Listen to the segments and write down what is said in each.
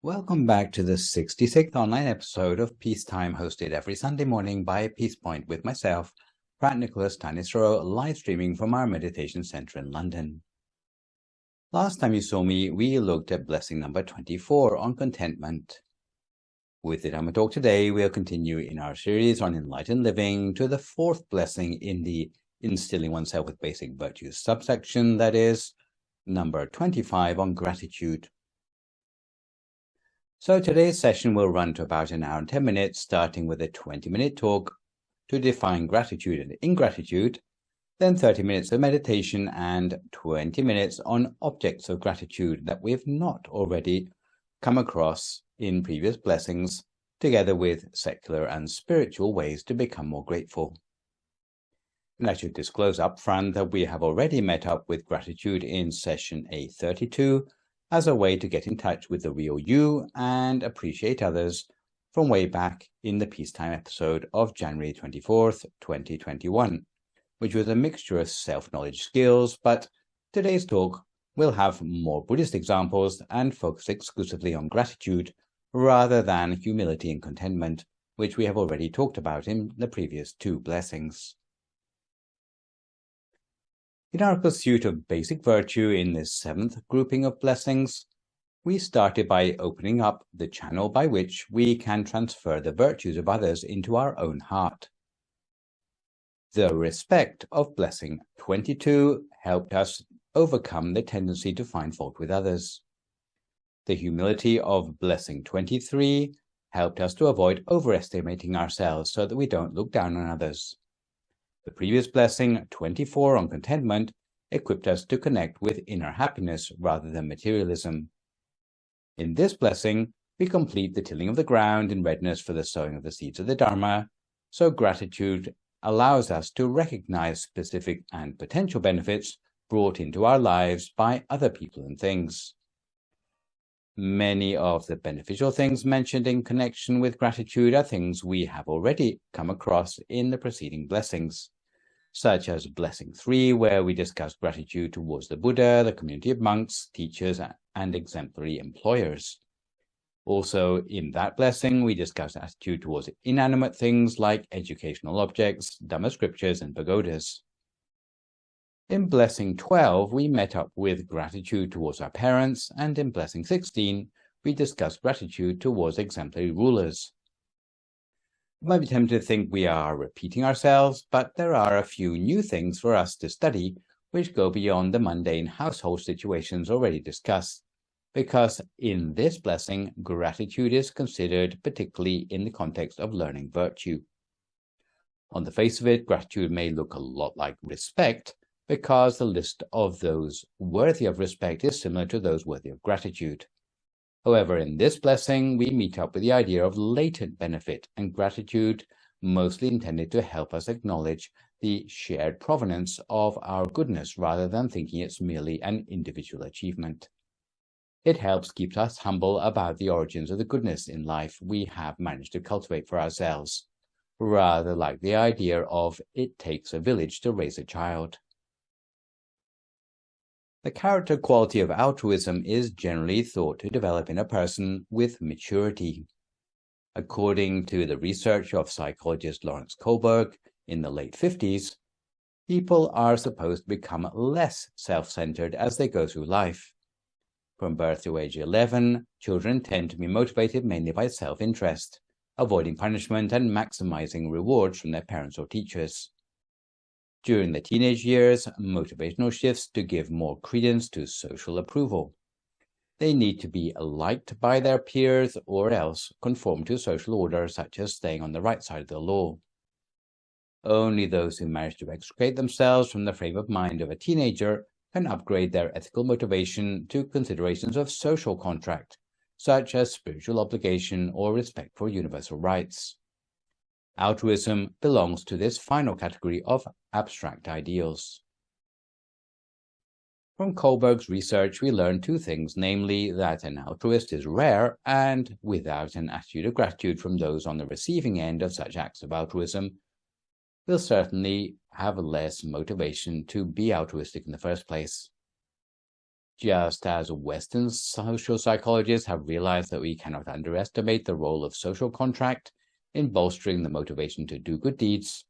Welcome back to the 66th online episode of Peacetime, hosted every Sunday morning by Peace Point with myself, Phra Nicholas Thanissaro, live streaming from our meditation center in London. Last time you saw me, we looked at blessing number 24 on contentment. With the Dhamma talk today, we'll continue in our series on enlightened living to the fourth blessing in the Instilling Oneself with Basic Virtues subsection, that is, number 25 on gratitude. So today's session will run to about an hour and 10 minutes, starting with a 20-minute talk to define gratitude and ingratitude, then 30 minutes of meditation and 20 minutes on objects of gratitude that we have not already come across in previous blessings, together with secular and spiritual ways to become more grateful. And I should disclose up front that we have already met up with gratitude in session A32, as a way to get in touch with the real you and appreciate others from way back in the Peacetime episode of January 24th, 2021, which was a mixture of self-knowledge skills, but today's talk will have more Buddhist examples and focus exclusively on gratitude rather than humility and contentment, which we have already talked about in the previous two blessings. In our pursuit of basic virtue in this seventh grouping of blessings, we started by opening up the channel by which we can transfer the virtues of others into our own heart. The respect of blessing 22 helped us overcome the tendency to find fault with others. The humility of blessing 23 helped us to avoid overestimating ourselves so that we don't look down on others. The previous blessing, 24 on contentment, equipped us to connect with inner happiness rather than materialism. In this blessing, we complete the tilling of the ground in readiness for the sowing of the seeds of the Dhamma, so gratitude allows us to recognize specific and potential benefits brought into our lives by other people and things. Many of the beneficial things mentioned in connection with gratitude are things we have already come across in the preceding blessings, such as blessing 3, where we discussed gratitude towards the Buddha, the community of monks, teachers, and exemplary employers. Also, in that blessing, we discussed attitude towards inanimate things like educational objects, Dhamma scriptures, and pagodas. In blessing 12, we met up with gratitude towards our parents, and in blessing 16, we discussed gratitude towards exemplary rulers. You might be tempted to think we are repeating ourselves, but there are a few new things for us to study which go beyond the mundane household situations already discussed, because in this blessing, gratitude is considered particularly in the context of learning virtue. On the face of it, gratitude may look a lot like respect, because the list of those worthy of respect is similar to those worthy of gratitude. However, in this blessing, we meet up with the idea of latent benefit and gratitude, mostly intended to help us acknowledge the shared provenance of our goodness rather than thinking it's merely an individual achievement. It helps keep us humble about the origins of the goodness in life we have managed to cultivate for ourselves, rather like the idea of it takes a village to raise a child. The character quality of altruism is generally thought to develop in a person with maturity. According to the research of psychologist Lawrence Kohlberg in the late 50s, people are supposed to become less self-centered as they go through life. From birth to age 11, children tend to be motivated mainly by self-interest, avoiding punishment and maximizing rewards from their parents or teachers. During the teenage years, motivational shifts to give more credence to social approval. They need to be liked by their peers or else conform to social order, such as staying on the right side of the law. Only those who manage to extricate themselves from the frame of mind of a teenager can upgrade their ethical motivation to considerations of social contract, such as spiritual obligation or respect for universal rights. Altruism belongs to this final category of abstract ideals. From Kohlberg's research, we learn two things, namely that an altruist is rare, and without an attitude of gratitude from those on the receiving end of such acts of altruism, will certainly have less motivation to be altruistic in the first place. Just as Western social psychologists have realized that we cannot underestimate the role of social contract in bolstering the motivation to do good deeds,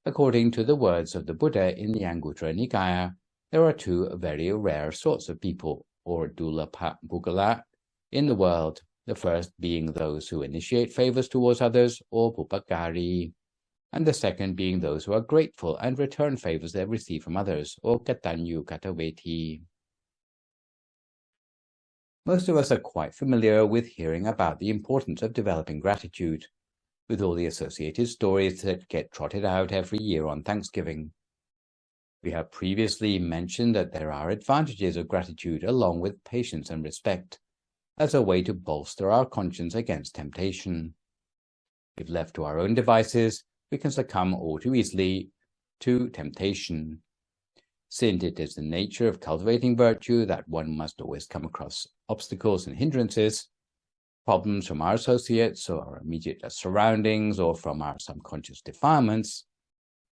according to the words of the Buddha in the Anguttara Nikaya, there are two very rare sorts of people, or Dulapa Bugala, in the world, the first being those who initiate favors towards others, or Pupakari, and the second being those who are grateful and return favors they receive from others, or Katanyu Kataveti. Most of us are quite familiar with hearing about the importance of developing gratitude, with all the associated stories that get trotted out every year on Thanksgiving. We have previously mentioned that there are advantages of gratitude along with patience and respect, as a way to bolster our conscience against temptation. If left to our own devices, we can succumb all too easily to temptation. Since it is the nature of cultivating virtue that one must always come across obstacles and hindrances, problems from our associates or our immediate surroundings or from our subconscious defilements,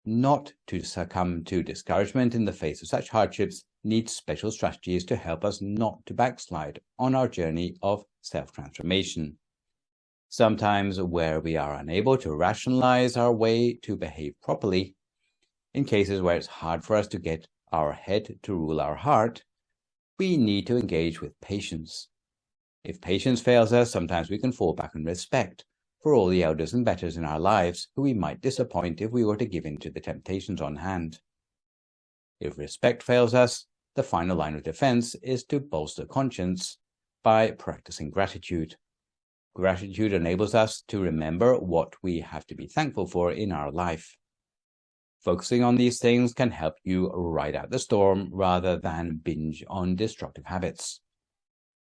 not to succumb to discouragement in the face of such hardships needs special strategies to help us not to backslide on our journey of self-transformation. Sometimes where we are unable to rationalize our way to behave properly, in cases where it's hard for us to get our head to rule our heart, we need to engage with patience. If patience fails us, sometimes we can fall back on respect for all the elders and betters in our lives who we might disappoint if we were to give in to the temptations on hand. If respect fails us, the final line of defense is to bolster conscience by practicing gratitude. Gratitude enables us to remember what we have to be thankful for in our life. Focusing on these things can help you ride out the storm rather than binge on destructive habits.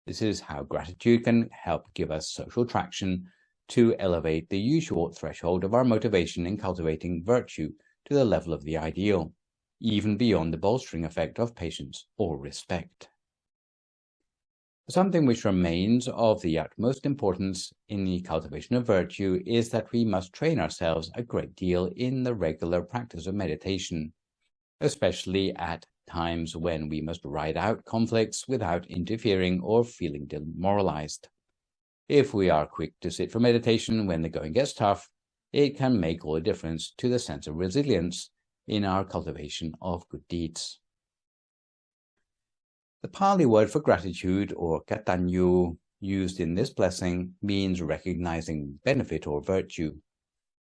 This is how gratitude can help give us social traction to elevate the usual threshold of our motivation in cultivating virtue to the level of the ideal, even beyond the bolstering effect of patience or respect. Something which remains of the utmost importance in the cultivation of virtue is that we must train ourselves a great deal in the regular practice of meditation, especially at times when we must ride out conflicts without interfering or feeling demoralized. If we are quick to sit for meditation when the going gets tough, it can make all the difference to the sense of resilience in our cultivation of good deeds. The Pali word for gratitude, or katanyu, used in this blessing means recognizing benefit or virtue.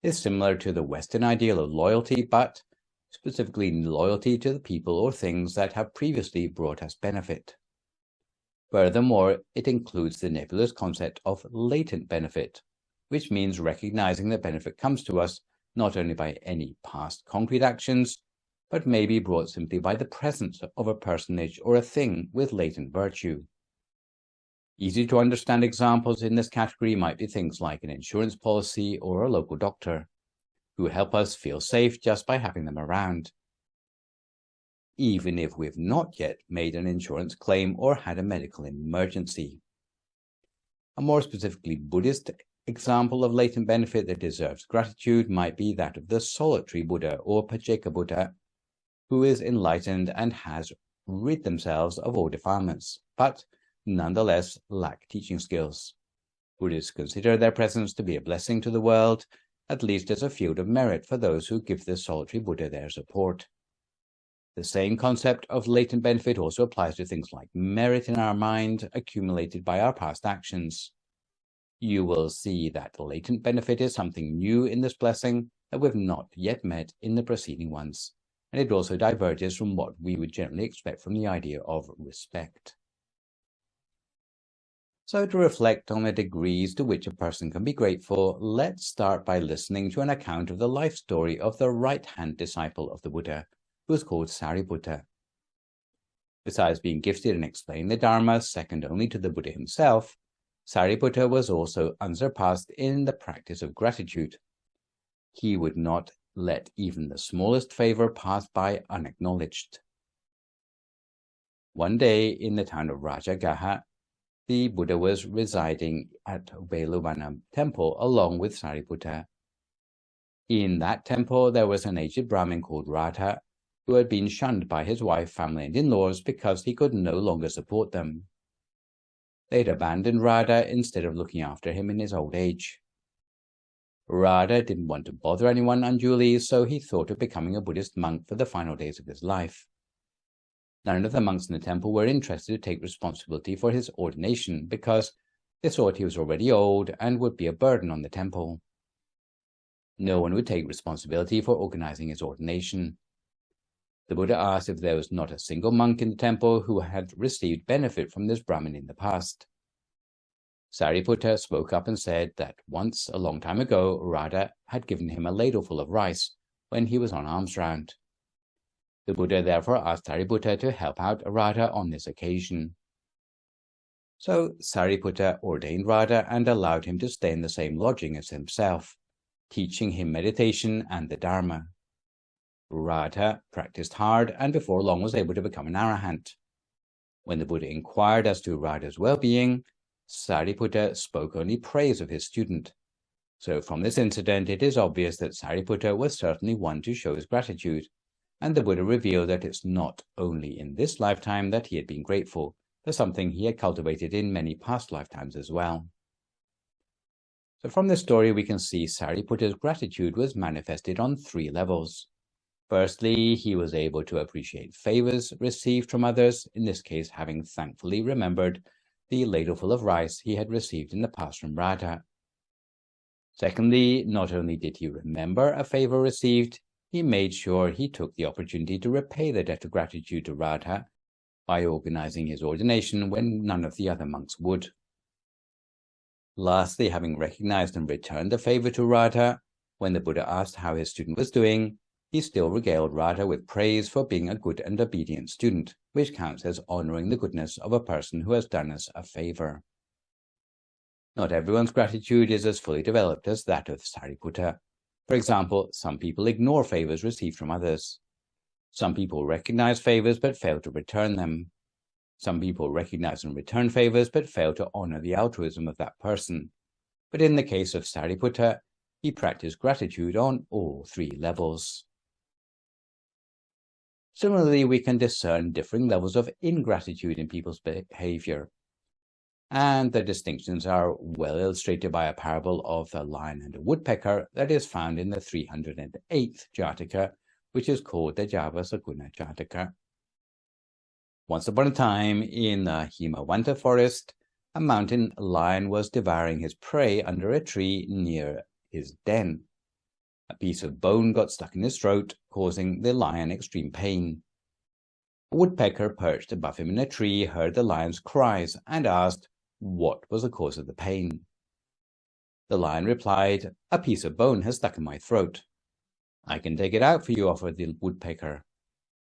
It's similar to the Western ideal of loyalty, but specifically loyalty to the people or things that have previously brought us benefit. Furthermore, it includes the nebulous concept of latent benefit, which means recognizing that benefit comes to us not only by any past concrete actions, but may be brought simply by the presence of a personage or a thing with latent virtue. Easy to understand examples in this category might be things like an insurance policy or a local doctor, who help us feel safe just by having them around, even if we've not yet made an insurance claim or had a medical emergency. A more specifically Buddhist example of latent benefit that deserves gratitude might be that of the solitary Buddha or Pacceka Buddha, who is enlightened and has rid themselves of all defilements, but nonetheless lack teaching skills. Buddhists consider their presence to be a blessing to the world, at least as a field of merit for those who give the solitary Buddha their support. The same concept of latent benefit also applies to things like merit in our mind accumulated by our past actions. You will see that latent benefit is something new in this blessing that we've not yet met in the preceding ones, and it also diverges from what we would generally expect from the idea of respect. So to reflect on the degrees to which a person can be grateful, let's start by listening to an account of the life story of the right-hand disciple of the Buddha, who was called Sariputta. Besides being gifted in explaining the Dharma, second only to the Buddha himself, Sariputta was also unsurpassed in the practice of gratitude. He would not let even the smallest favor pass by unacknowledged. One day in the town of Rajagaha, the Buddha was residing at Veluvana temple along with Sariputta. In that temple, there was an aged Brahmin called Radha, who had been shunned by his wife, family, and in-laws because he could no longer support them. They had abandoned Radha instead of looking after him in his old age. Radha didn't want to bother anyone unduly, so he thought of becoming a Buddhist monk for the final days of his life. None of the monks in the temple were interested to take responsibility for his ordination because they thought he was already old and would be a burden on the temple. No one would take responsibility for organizing his ordination. The Buddha asked if there was not a single monk in the temple who had received benefit from this Brahmin in the past. Sariputta spoke up and said that once, a long time ago, Radha had given him a ladleful of rice when he was on alms round. The Buddha therefore asked Sariputta to help out Radha on this occasion. So Sariputta ordained Radha and allowed him to stay in the same lodging as himself, teaching him meditation and the Dhamma. Radha practiced hard and before long was able to become an arahant. When the Buddha inquired as to Radha's well-being, Sariputta spoke only praise of his student. So from this incident, it is obvious that Sariputta was certainly one to show his gratitude, and the Buddha revealed that it's not only in this lifetime that he had been grateful for something he had cultivated in many past lifetimes as well. So from this story, we can see Sariputta's gratitude was manifested on 3 levels. Firstly, he was able to appreciate favors received from others, in this case having thankfully remembered the ladleful of rice he had received in the past from Radha. Secondly, not only did he remember a favor received, he made sure he took the opportunity to repay the debt of gratitude to Radha by organizing his ordination when none of the other monks would. Lastly, having recognized and returned the favor to Radha, when the Buddha asked how his student was doing, he still regaled Radha with praise for being a good and obedient student, which counts as honoring the goodness of a person who has done us a favor. Not everyone's gratitude is as fully developed as that of Sariputta. For example, some people ignore favors received from others. Some people recognize favors but fail to return them. Some people recognize and return favors but fail to honor the altruism of that person. But in the case of Sariputta, he practiced gratitude on all 3 levels. Similarly, we can discern differing levels of ingratitude in people's behavior. And the distinctions are well illustrated by a parable of the lion and a woodpecker that is found in the 308th Jataka, which is called the Javasaguna Jataka. Once upon a time, in the Himawanta forest, a mountain lion was devouring his prey under a tree near his den. A piece of bone got stuck in his throat, causing the lion extreme pain. A woodpecker perched above him in a tree heard the lion's cries and asked what was the cause of the pain. The lion replied, "A piece of bone has stuck in my throat." "I can take it out for you," offered the woodpecker.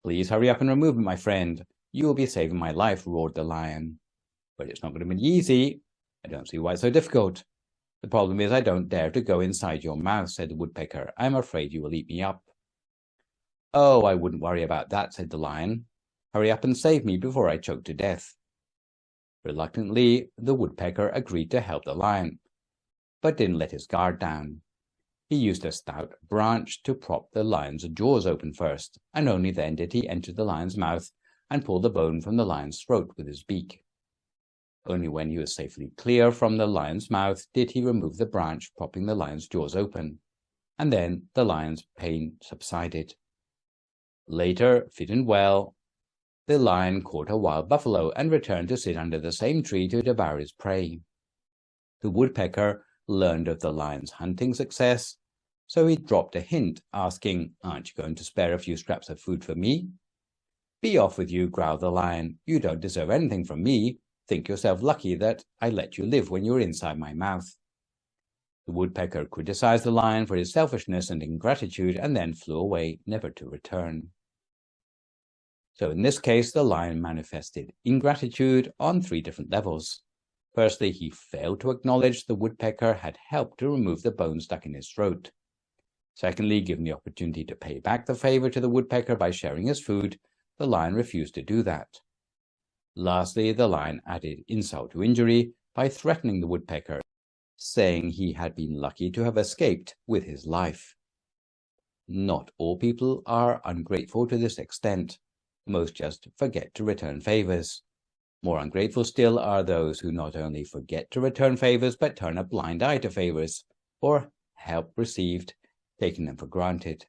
"Please hurry up and remove it, my friend. You will be saving my life," roared the lion. "But it's not going to be easy. I don't see why it's so difficult." "The problem is I don't dare to go inside your mouth," said the woodpecker. "I'm afraid you will eat me up." "Oh, I wouldn't worry about that," said the lion. "Hurry up and save me before I choke to death." Reluctantly, the woodpecker agreed to help the lion, but didn't let his guard down. He used a stout branch to prop the lion's jaws open first, and only then did he enter the lion's mouth and pull the bone from the lion's throat with his beak. Only when he was safely clear from the lion's mouth did he remove the branch propping the lion's jaws open, and then the lion's pain subsided. Later, fit and well, the lion caught a wild buffalo and returned to sit under the same tree to devour his prey. The woodpecker learned of the lion's hunting success, so he dropped a hint, asking, "Aren't you going to spare a few scraps of food for me?" "Be off with you," growled the lion. "You don't deserve anything from me. Think yourself lucky that I let you live when you were inside my mouth." The woodpecker criticized the lion for his selfishness and ingratitude and then flew away, never to return. So in this case, the lion manifested ingratitude on 3 different levels. Firstly, he failed to acknowledge the woodpecker had helped to remove the bone stuck in his throat. Secondly, given the opportunity to pay back the favor to the woodpecker by sharing his food, the lion refused to do that. Lastly, the lion added insult to injury by threatening the woodpecker, saying he had been lucky to have escaped with his life. not all people are ungrateful to this extent. Most just forget to return favors. More ungrateful still are those who not only forget to return favors, but turn a blind eye to favors, or help received, taking them for granted.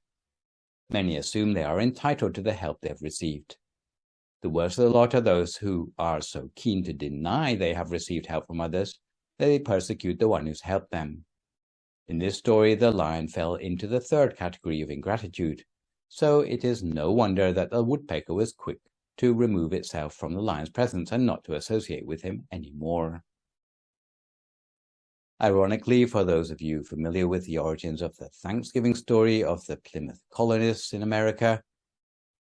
Many assume they are entitled to the help they have received. The worst of the lot are those who are so keen to deny they have received help from others that they persecute the one who's helped them. In this story, the lion fell into the third category of ingratitude, so it is no wonder that the woodpecker was quick to remove itself from the lion's presence and not to associate with him anymore. Ironically, for those of you familiar with the origins of the Thanksgiving story of the Plymouth colonists in America,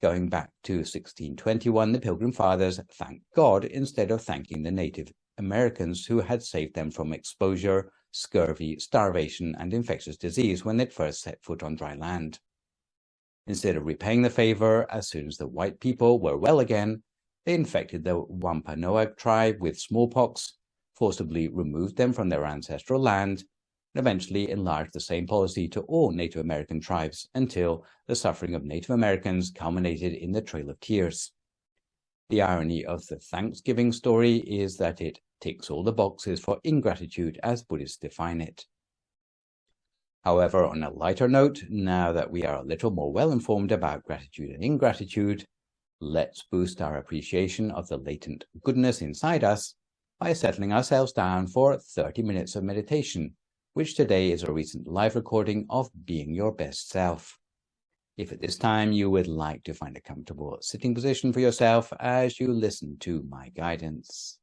going back to 1621, the Pilgrim Fathers thanked God instead of thanking the Native Americans who had saved them from exposure, scurvy, starvation, and infectious disease when they'd first set foot on dry land. Instead of repaying the favor, as soon as the white people were well again, they infected the Wampanoag tribe with smallpox, forcibly removed them from their ancestral land, and eventually enlarged the same policy to all Native American tribes until the suffering of Native Americans culminated in the Trail of Tears. The irony of the Thanksgiving story is that it ticks all the boxes for ingratitude as Buddhists define it. However, on a lighter note, now that we are a little more well-informed about gratitude and ingratitude, let's boost our appreciation of the latent goodness inside us by settling ourselves down for 30 minutes of meditation, which today is a recent live recording of Being Your Best Self. If at this time you would like to find a comfortable sitting position for yourself as you listen to my guidance.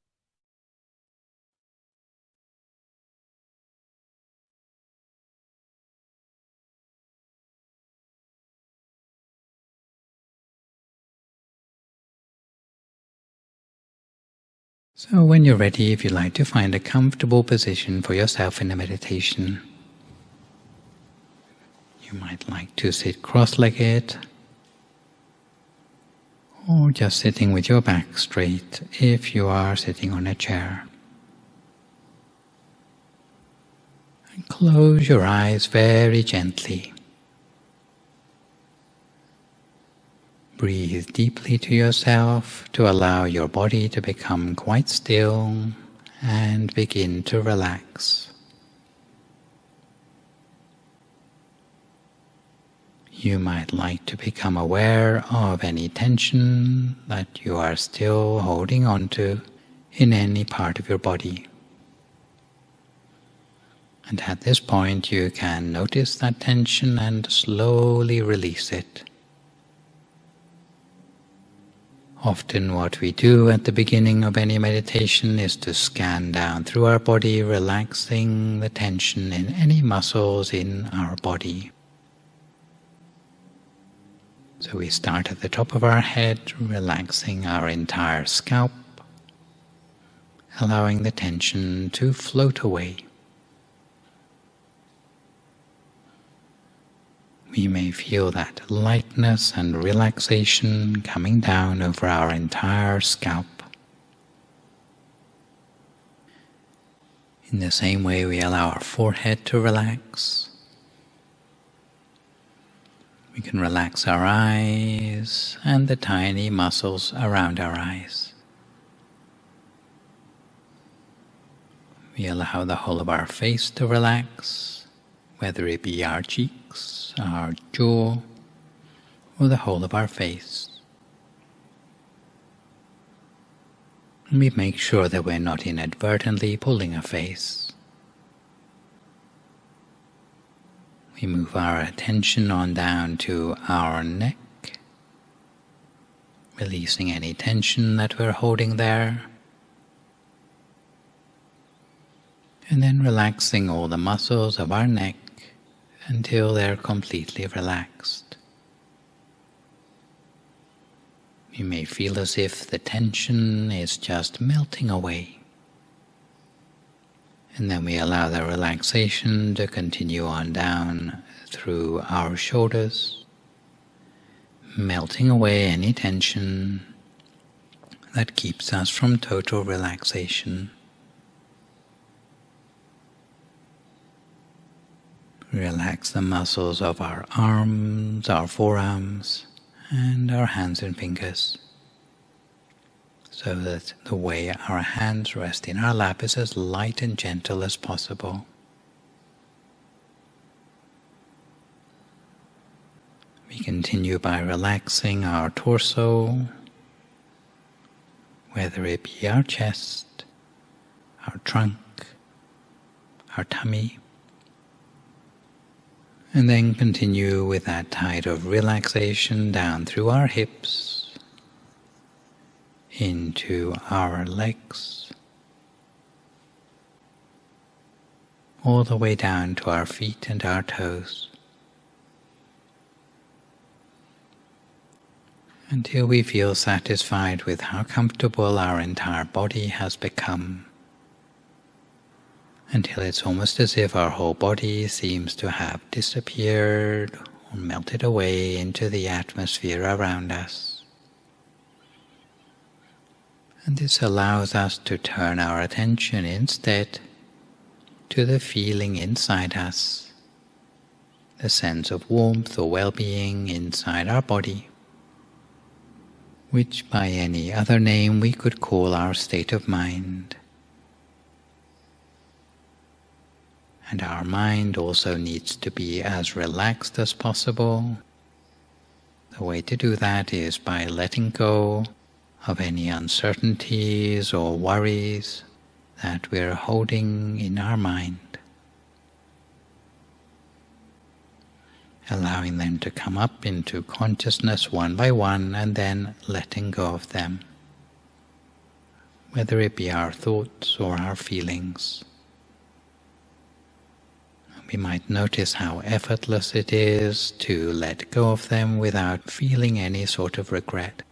So when you're ready, if you'd like to find a comfortable position for yourself in the meditation, you might like to sit cross-legged or just sitting with your back straight if you are sitting on a chair. And close your eyes very gently. Breathe deeply to yourself to allow your body to become quite still and begin to relax. You might like to become aware of any tension that you are still holding on to in any part of your body. And at this point you can notice that tension and slowly release it. Often what we do at the beginning of any meditation is to scan down through our body, relaxing the tension in any muscles in our body. So we start at the top of our head, relaxing our entire scalp, allowing the tension to float away. We may feel that lightness and relaxation coming down over our entire scalp. In the same way we allow our forehead to relax, we can relax our eyes and the tiny muscles around our eyes. We allow the whole of our face to relax, whether it be our cheeks, our jaw, or the whole of our face. And we make sure that we're not inadvertently pulling a face. We move our attention on down to our neck, releasing any tension that we're holding there, and then relaxing all the muscles of our neck until they're completely relaxed. You may feel as if the tension is just melting away. And then we allow the relaxation to continue on down through our shoulders, melting away any tension that keeps us from total relaxation. Relax the muscles of our arms, our forearms, and our hands and fingers, so that the way our hands rest in our lap is as light and gentle as possible. We continue by relaxing our torso, whether it be our chest, our trunk, our tummy, and then continue with that tide of relaxation down through our hips, into our legs, all the way down to our feet and our toes, until we feel satisfied with how comfortable our entire body has become, until it's almost as if our whole body seems to have disappeared or melted away into the atmosphere around us. And this allows us to turn our attention instead to the feeling inside us, the sense of warmth or well-being inside our body, which by any other name we could call our state of mind. And our mind also needs to be as relaxed as possible. The way to do that is by letting go of any uncertainties or worries that we're holding in our mind, allowing them to come up into consciousness one by one and then letting go of them, whether it be our thoughts or our feelings. We might notice how effortless it is to let go of them without feeling any sort of regret.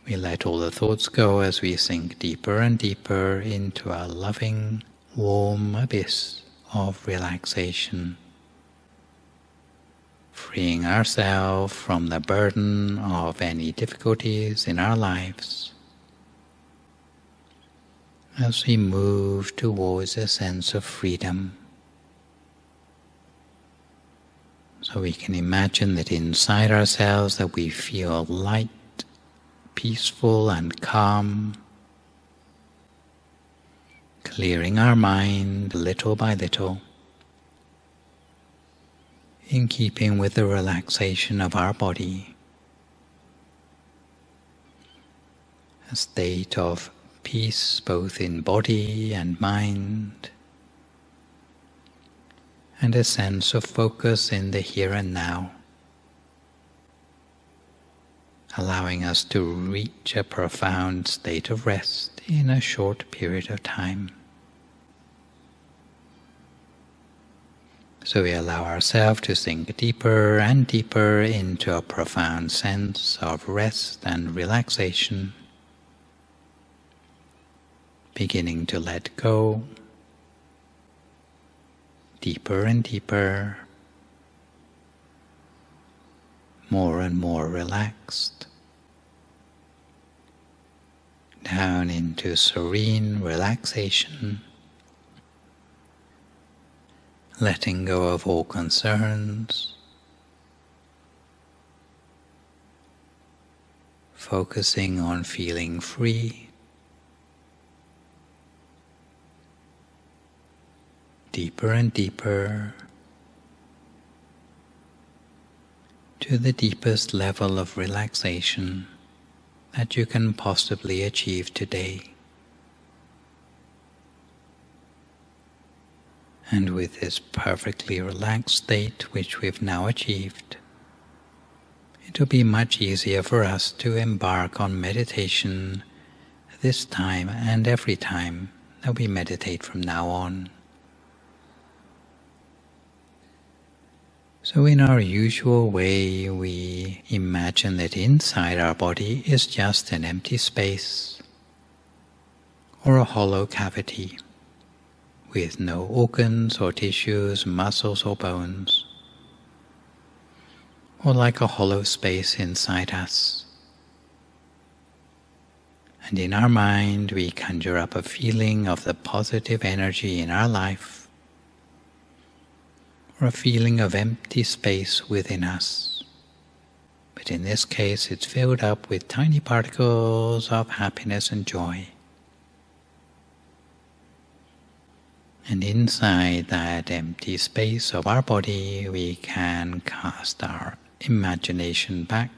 We let all the thoughts go as we sink deeper and deeper into a loving, warm abyss of relaxation, freeing ourselves from the burden of any difficulties in our lives, as we move towards a sense of freedom. So we can imagine that inside ourselves that we feel light, peaceful and calm, clearing our mind little by little, in keeping with the relaxation of our body, a state of peace both in body and mind, and a sense of focus in the here and now, allowing us to reach a profound state of rest in a short period of time. So we allow ourselves to sink deeper and deeper into a profound sense of rest and relaxation, beginning to let go deeper and deeper, more and more relaxed, down into serene relaxation, letting go of all concerns, focusing on feeling free, deeper and deeper, to the deepest level of relaxation that you can possibly achieve today. And with this perfectly relaxed state which we've now achieved, it will be much easier for us to embark on meditation this time and every time that we meditate from now on. So in our usual way, we imagine that inside our body is just an empty space or a hollow cavity with no organs or tissues, muscles or bones, or like a hollow space inside us. And in our mind we conjure up a feeling of the positive energy in our life or a feeling of empty space within us. But in this case, it's filled up with tiny particles of happiness and joy. And inside that empty space of our body, we can cast our imagination back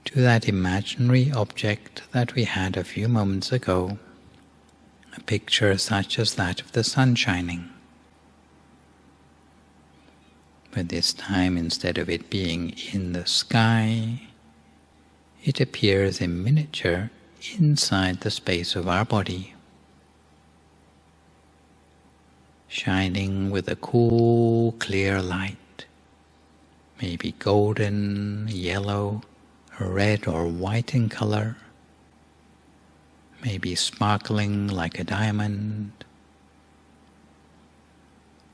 to that imaginary object that we had a few moments ago, a picture such as that of the sun shining. But this time, instead of it being in the sky, it appears in miniature inside the space of our body, shining with a cool, clear light, maybe golden, yellow, red or white in color, maybe sparkling like a diamond,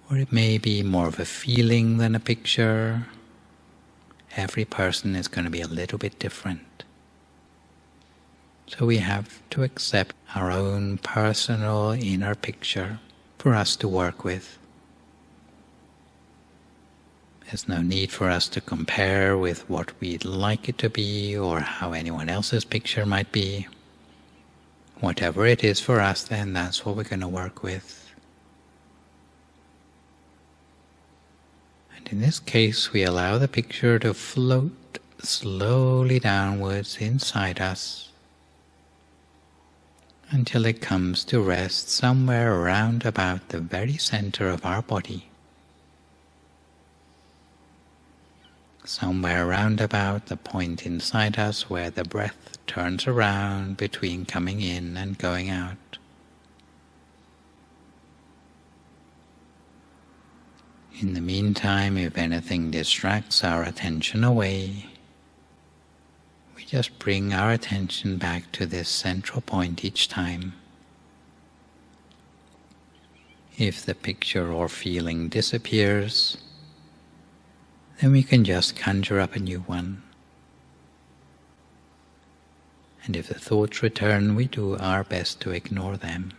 or it may be more of a feeling than a picture. Every person is going to be a little bit different. So we have to accept our own personal inner picture for us to work with. There's no need for us to compare with what we'd like it to be or how anyone else's picture might be. Whatever it is for us, then that's what we're going to work with. And in this case, we allow the picture to float slowly downwards inside us until it comes to rest somewhere around about the very center of our body. Somewhere around about the point inside us where the breath turns around between coming in and going out. In the meantime, if anything distracts our attention away, we just bring our attention back to this central point each time. If the picture or feeling disappears, then we can just conjure up a new one. And if the thoughts return, we do our best to ignore them.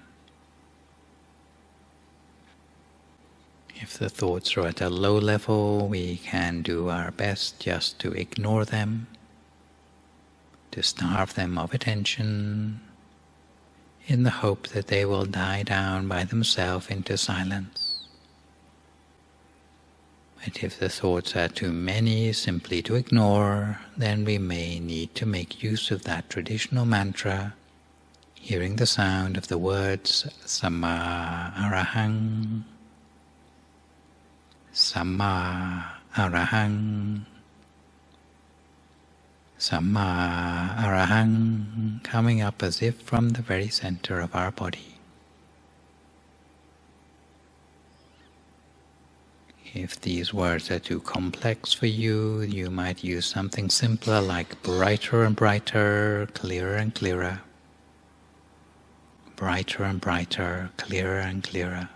If the thoughts are at a low level, we can do our best just to ignore them, to starve them of attention, in the hope that they will die down by themselves into silence. But if the thoughts are too many simply to ignore, then we may need to make use of that traditional mantra, hearing the sound of the words Samma Arahang, Samma Arahang, Samma Arahang, coming up as if from the very center of our body. If these words are too complex for you, you might use something simpler like brighter and brighter, clearer and clearer. Brighter and brighter, clearer and clearer.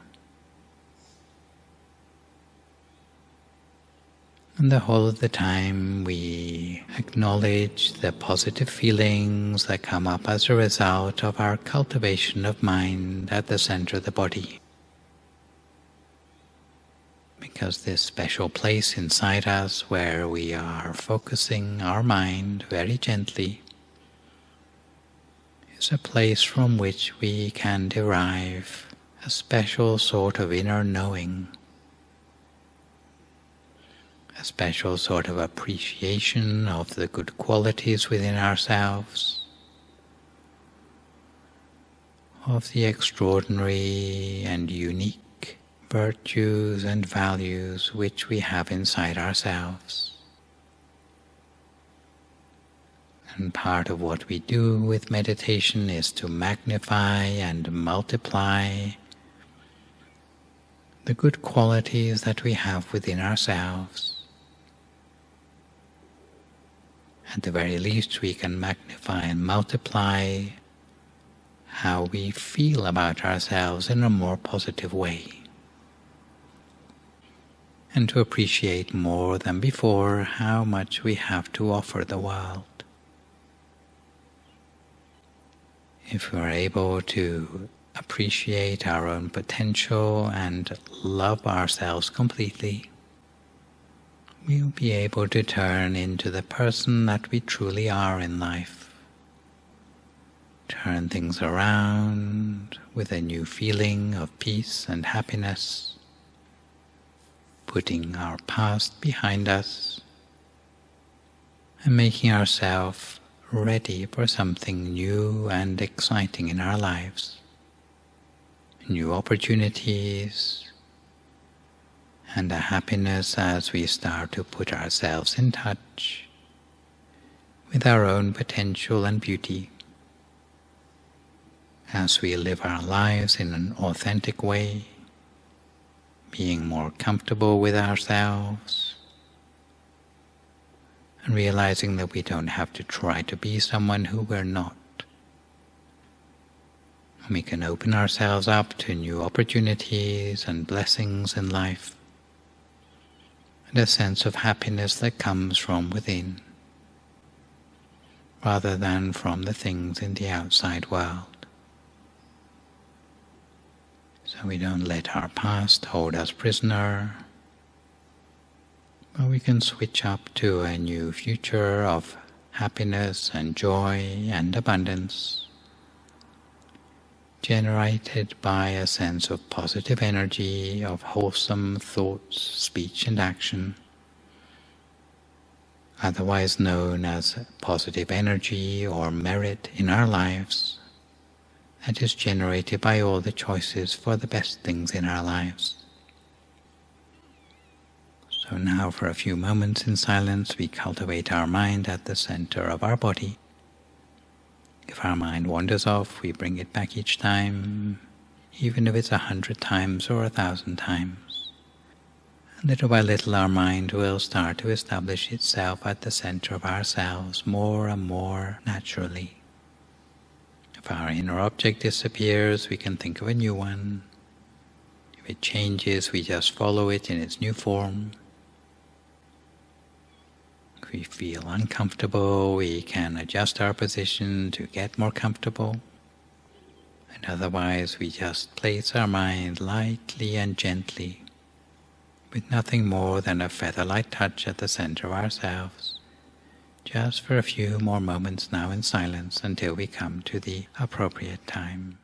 And the whole of the time we acknowledge the positive feelings that come up as a result of our cultivation of mind at the center of the body. Because this special place inside us where we are focusing our mind very gently is a place from which we can derive a special sort of inner knowing, a special sort of appreciation of the good qualities within ourselves, of the extraordinary and unique virtues and values which we have inside ourselves. And part of what we do with meditation is to magnify and multiply the good qualities that we have within ourselves. At the very least, we can magnify and multiply how we feel about ourselves in a more positive way, and to appreciate more than before how much we have to offer the world. If we are able to appreciate our own potential and love ourselves completely, we'll be able to turn into the person that we truly are in life. Turn things around with a new feeling of peace and happiness, putting our past behind us and making ourselves ready for something new and exciting in our lives. New opportunities and a happiness as we start to put ourselves in touch with our own potential and beauty. As we live our lives in an authentic way, being more comfortable with ourselves, and realizing that we don't have to try to be someone who we're not. We can open ourselves up to new opportunities and blessings in life, and a sense of happiness that comes from within, rather than from the things in the outside world. So we don't let our past hold us prisoner, but we can switch up to a new future of happiness and joy and abundance, generated by a sense of positive energy, of wholesome thoughts, speech and action, otherwise known as positive energy or merit in our lives, that is generated by all the choices for the best things in our lives. So now for a few moments in silence we cultivate our mind at the center of our body. If our mind wanders off, we bring it back each time, even if it's 100 times or 1,000 times. And little by little our mind will start to establish itself at the center of ourselves more and more naturally. If our inner object disappears, we can think of a new one. If it changes, we just follow it in its new form. If we feel uncomfortable, we can adjust our position to get more comfortable. And otherwise, we just place our mind lightly and gently, with nothing more than a feather-light touch at the center of ourselves, just for a few more moments now in silence until we come to the appropriate time.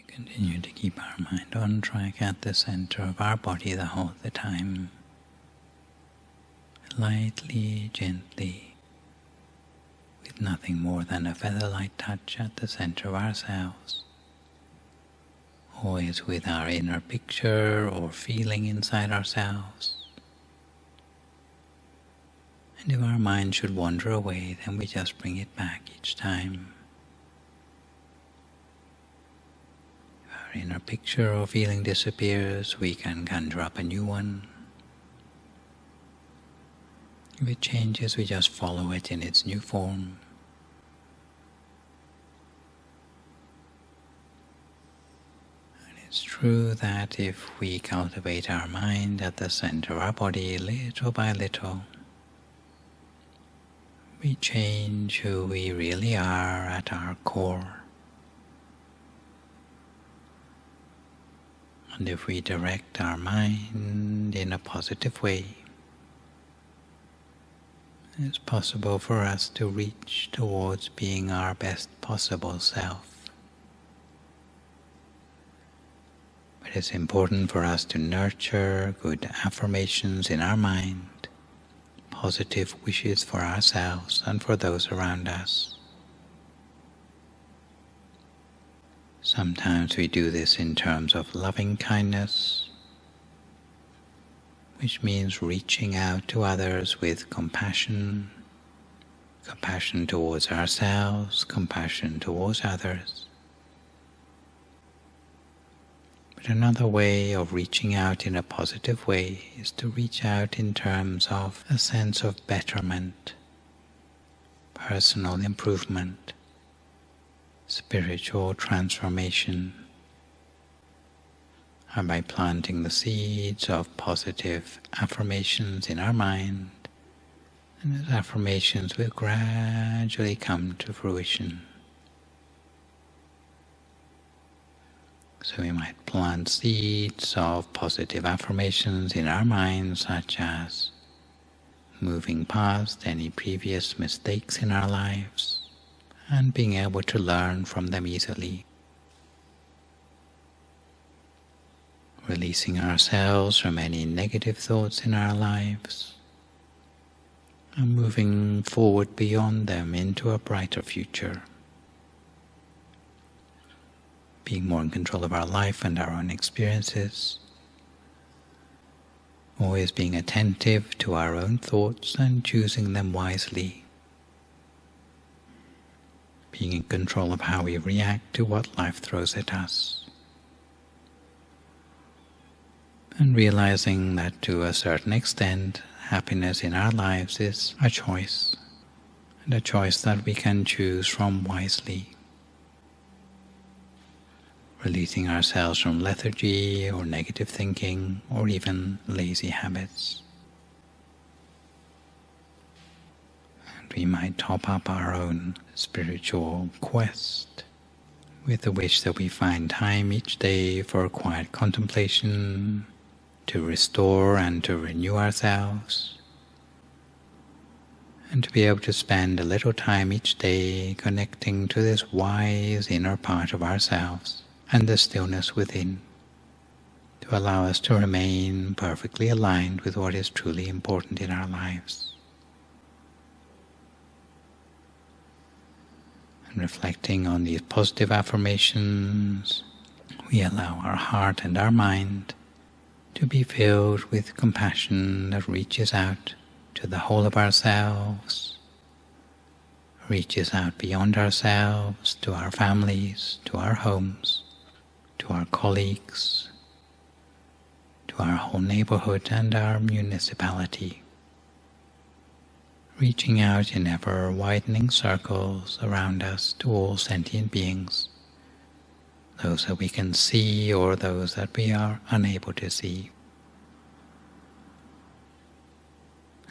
Continue to keep our mind on track at the center of our body the whole of the time. Lightly, gently, with nothing more than a feather-light touch at the center of ourselves. Always with our inner picture or feeling inside ourselves. And if our mind should wander away, then we just bring it back each time. If our inner picture or feeling disappears, we can conjure up a new one. If it changes, we just follow it in its new form. And it's true that if we cultivate our mind at the center of our body little by little, we change who we really are at our core. And if we direct our mind in a positive way, it's possible for us to reach towards being our best possible self. But it's important for us to nurture good affirmations in our mind, positive wishes for ourselves and for those around us. Sometimes we do this in terms of loving kindness, which means reaching out to others with compassion, compassion towards ourselves, compassion towards others. But another way of reaching out in a positive way is to reach out in terms of a sense of betterment, personal improvement, spiritual transformation, and by planting the seeds of positive affirmations in our mind, and those affirmations will gradually come to fruition. So we might plant seeds of positive affirmations in our minds, such as moving past any previous mistakes in our lives and being able to learn from them easily. Releasing ourselves from any negative thoughts in our lives and moving forward beyond them into a brighter future. Being more in control of our life and our own experiences. Always being attentive to our own thoughts and choosing them wisely. Being in control of how we react to what life throws at us. And realizing that to a certain extent, happiness in our lives is a choice, and a choice that we can choose from wisely. Releasing ourselves from lethargy or negative thinking or even lazy habits. And we might top up our own spiritual quest with the wish that we find time each day for quiet contemplation, to restore and to renew ourselves, and to be able to spend a little time each day connecting to this wise inner part of ourselves and the stillness within, to allow us to remain perfectly aligned with what is truly important in our lives. And reflecting on these positive affirmations, we allow our heart and our mind to be filled with compassion that reaches out to the whole of ourselves, reaches out beyond ourselves, to our families, to our homes, to our colleagues, to our whole neighborhood and our municipality, reaching out in ever-widening circles around us to all sentient beings, those that we can see or those that we are unable to see.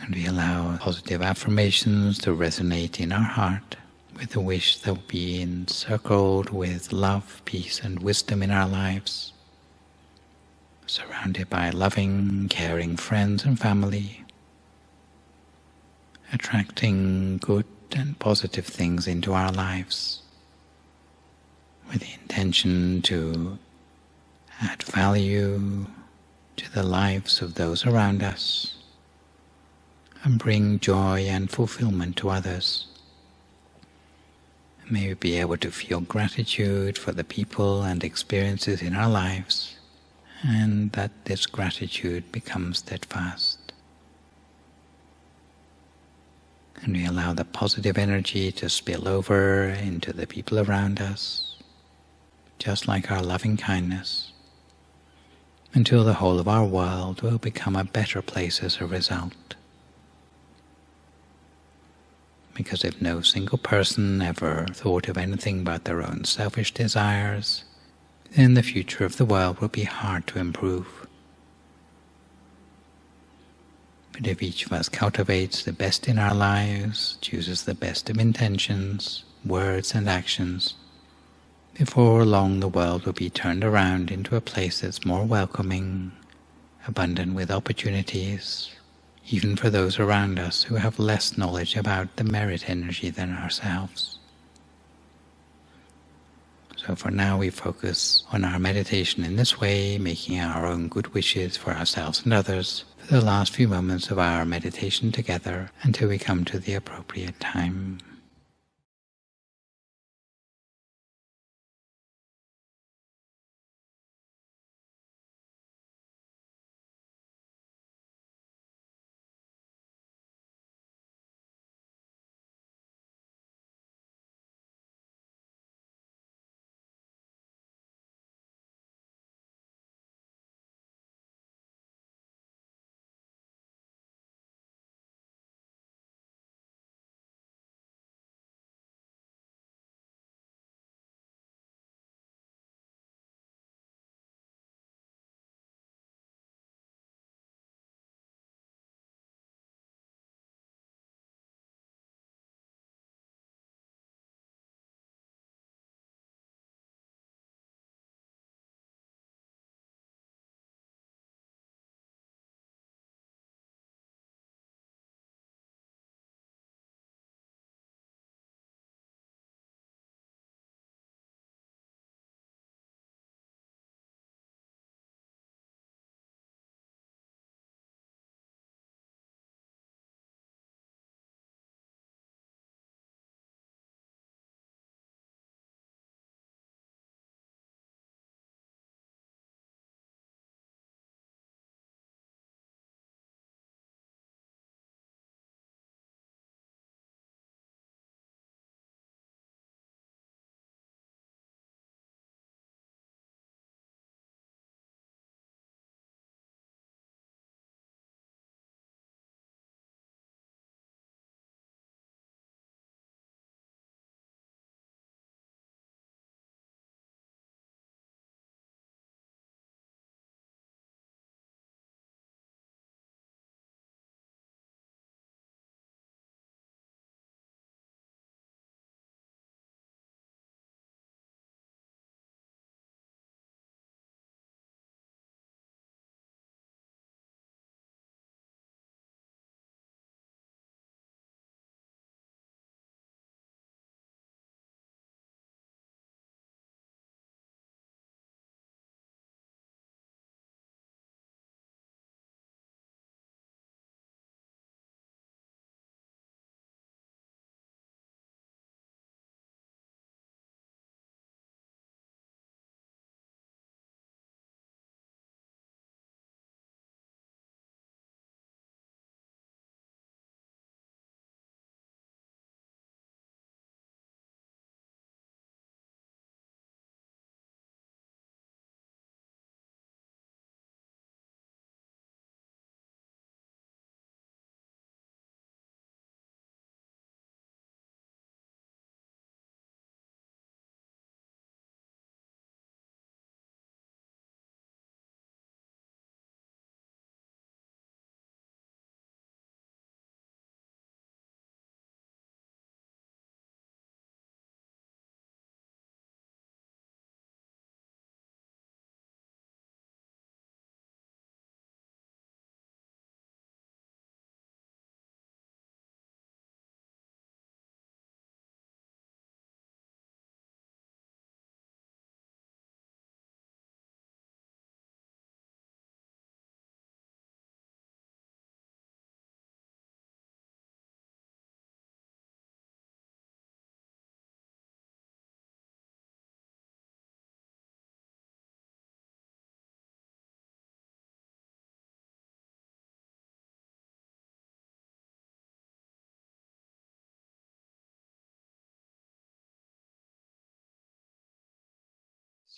And we allow positive affirmations to resonate in our heart with the wish that we'll be encircled with love, peace, and wisdom in our lives, surrounded by loving, caring friends and family, attracting good and positive things into our lives, with the intention intention to add value to the lives of those around us and bring joy and fulfillment to others. May we be able to feel gratitude for the people and experiences in our lives, and that this gratitude becomes steadfast. And we allow the positive energy to spill over into the people around us, just like our loving kindness, until the whole of our world will become a better place as a result. Because if no single person ever thought of anything but their own selfish desires, then the future of the world will be hard to improve. But if each of us cultivates the best in our lives, chooses the best of intentions, words and actions, before long the world will be turned around into a place that's more welcoming, abundant with opportunities, even for those around us who have less knowledge about the merit energy than ourselves. So for now we focus on our meditation in this way, making our own good wishes for ourselves and others for the last few moments of our meditation together until we come to the appropriate time.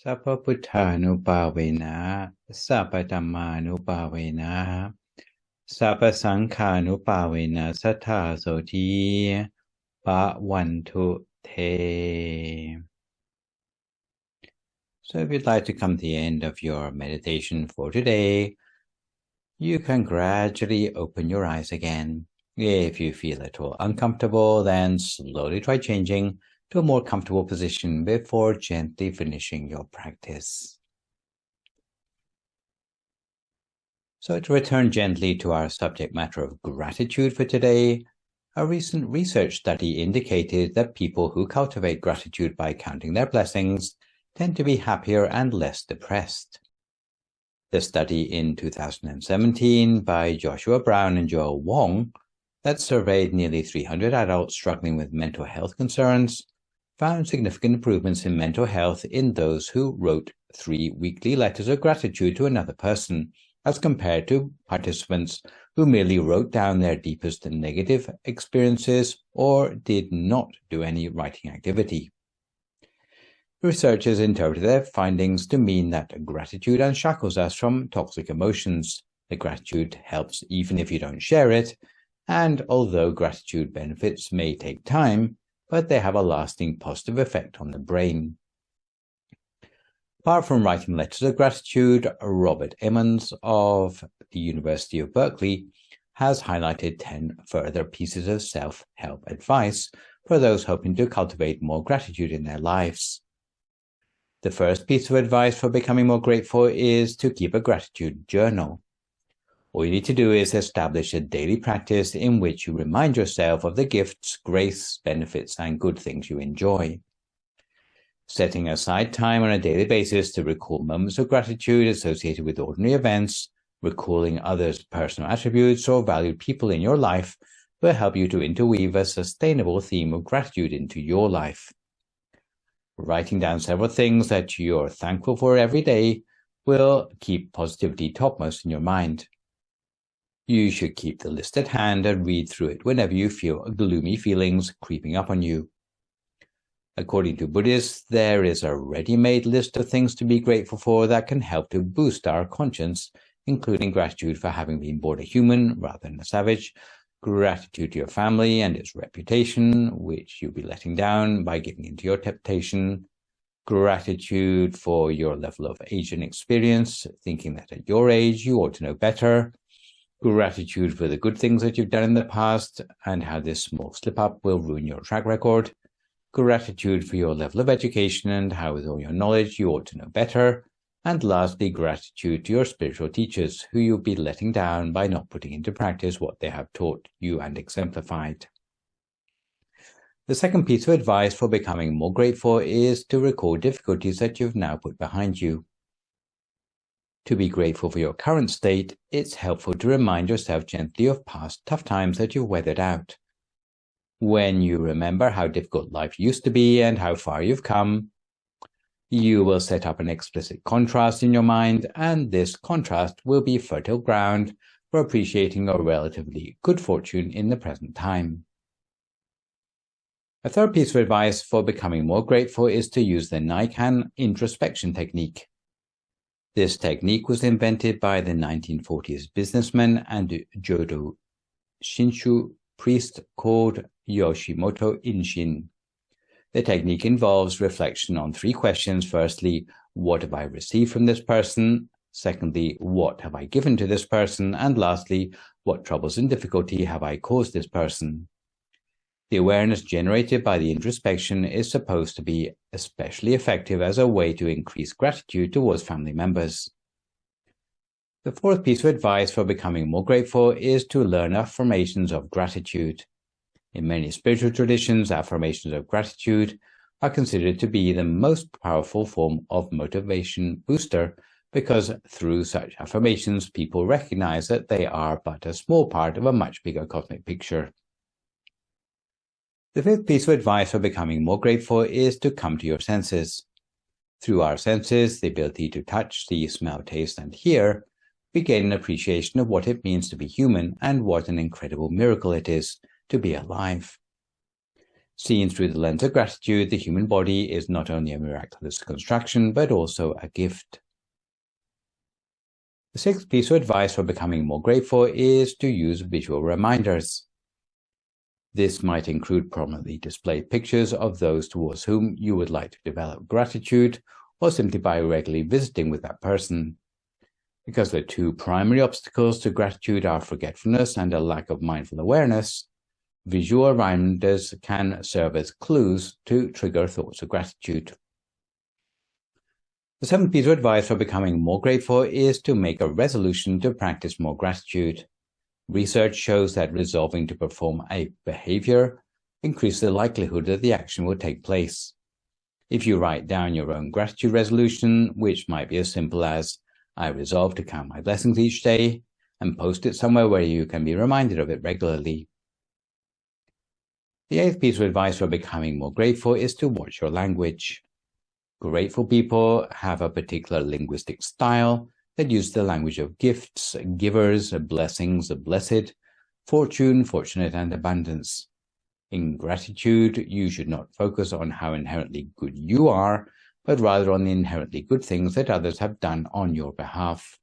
Sappa Buddhanupavena, Sappa Dhammanupavena, Sappa Sankhanupavena Sattha Soti Bhavantu Te. So if you'd like to come to the end of your meditation for today, you can gradually open your eyes again. If you feel at all uncomfortable, then slowly try changing to a more comfortable position before gently finishing your practice. So to return gently to our subject matter of gratitude for today, a recent research study indicated that people who cultivate gratitude by counting their blessings tend to be happier and less depressed. The study in 2017 by Joshua Brown and Joel Wong that surveyed nearly 300 adults struggling with mental health concerns found significant improvements in mental health in those who wrote 3 weekly letters of gratitude to another person, as compared to participants who merely wrote down their deepest negative experiences or did not do any writing activity. Researchers interpreted their findings to mean that gratitude unshackles us from toxic emotions. The gratitude helps even if you don't share it, and although gratitude benefits may take time, but they have a lasting positive effect on the brain. Apart from writing letters of gratitude, Robert Emmons of the University of Berkeley has highlighted 10 further pieces of self-help advice for those hoping to cultivate more gratitude in their lives. The first piece of advice for becoming more grateful is to keep a gratitude journal. All you need to do is establish a daily practice in which you remind yourself of the gifts, grace, benefits, and good things you enjoy. Setting aside time on a daily basis to recall moments of gratitude associated with ordinary events, recalling others' personal attributes or valued people in your life will help you to interweave a sustainable theme of gratitude into your life. Writing down several things that you're thankful for every day will keep positivity topmost in your mind. You should keep the list at hand and read through it whenever you feel gloomy feelings creeping up on you. According to Buddhists, there is a ready-made list of things to be grateful for that can help to boost our conscience, including gratitude for having been born a human rather than a savage, gratitude to your family and its reputation, which you'll be letting down by giving into your temptation, gratitude for your level of age and experience, thinking that at your age you ought to know better, gratitude for the good things that you've done in the past and how this small slip-up will ruin your track record, gratitude for your level of education and how with all your knowledge you ought to know better, and lastly, gratitude to your spiritual teachers who you'll be letting down by not putting into practice what they have taught you and exemplified. The second piece of advice for becoming more grateful is to recall difficulties that you've now put behind you. To be grateful for your current state, it's helpful to remind yourself gently of past tough times that you've weathered out. When you remember how difficult life used to be and how far you've come, you will set up an explicit contrast in your mind, and this contrast will be fertile ground for appreciating your relatively good fortune in the present time. A third piece of advice for becoming more grateful is to use the Naikan introspection technique. This technique was invented by the 1940s businessman and Jodo Shinshu priest called Yoshimoto Inshin. The technique involves reflection on 3 questions. Firstly, what have I received from this person? Secondly, what have I given to this person? And lastly, what troubles and difficulty have I caused this person? The awareness generated by the introspection is supposed to be especially effective as a way to increase gratitude towards family members. The fourth piece of advice for becoming more grateful is to learn affirmations of gratitude. In many spiritual traditions, affirmations of gratitude are considered to be the most powerful form of motivation booster because through such affirmations, people recognize that they are but a small part of a much bigger cosmic picture. The fifth piece of advice for becoming more grateful is to come to your senses. Through our senses, the ability to touch, see, smell, taste, and hear, we gain an appreciation of what it means to be human and what an incredible miracle it is to be alive. Seen through the lens of gratitude, the human body is not only a miraculous construction, but also a gift. The sixth piece of advice for becoming more grateful is to use visual reminders. This might include prominently displayed pictures of those towards whom you would like to develop gratitude, or simply by regularly visiting with that person. Because the two primary obstacles to gratitude are forgetfulness and a lack of mindful awareness, visual reminders can serve as clues to trigger thoughts of gratitude. The seventh piece of advice for becoming more grateful is to make a resolution to practice more gratitude. Research shows that resolving to perform a behavior increases the likelihood that the action will take place. If you write down your own gratitude resolution, which might be as simple as, I resolve to count my blessings each day, and post it somewhere where you can be reminded of it regularly. The eighth piece of advice for becoming more grateful is to watch your language. Grateful people have a particular linguistic style that uses the language of gifts, givers, blessings, blessed, fortune, fortunate, and abundance. In gratitude, you should not focus on how inherently good you are, but rather on the inherently good things that others have done on your behalf.